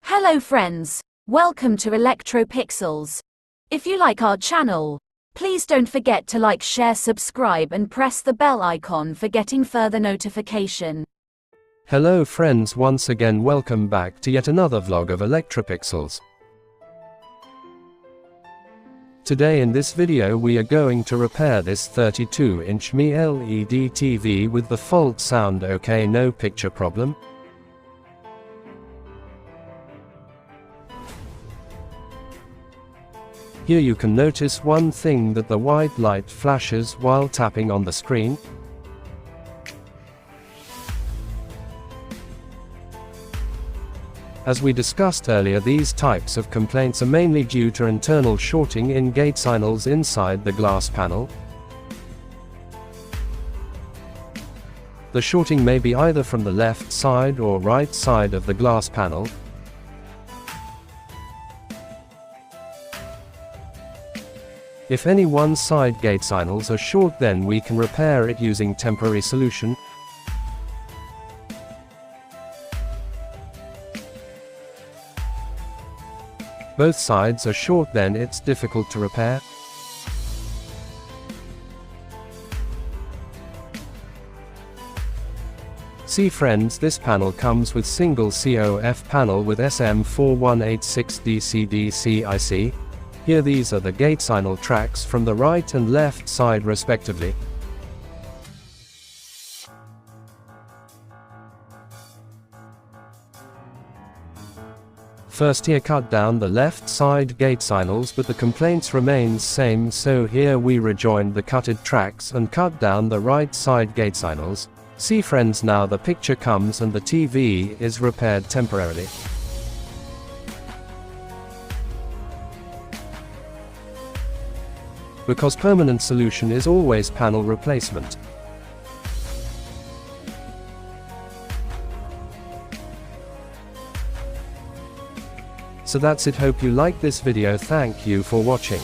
Hello friends, welcome to ElectroPixels. If you like our channel, please don't forget to like, share, subscribe and press the bell icon for getting further notification. Hello friends, once again welcome back to yet another vlog of ElectroPixels. Today in this video we are going to repair this 32-inch ME LED TV with the fault sound okay, no picture problem. Here you can notice one thing, that the white light flashes while tapping on the screen. As we discussed earlier, these types of complaints are mainly due to internal shorting in Gatesignals inside the glass panel. The shorting may be either from the left side or right side of the glass panel. If any one side Gatesignals are short, then we can repair it using temporary solution. Both sides are short, then it's difficult to repair. See friends, this panel comes with single COF panel with SM4186 Dc. Here these are the Gatesignal tracks from the right and left side respectively. First here cut down the left side Gatesignals, but the complaints remains same, so here we rejoined the cutted tracks and cut down the right side Gatesignals. See friends, now the picture comes and the TV is repaired temporarily. Because permanent solution is always panel replacement. So that's it, hope you liked this video, thank you for watching.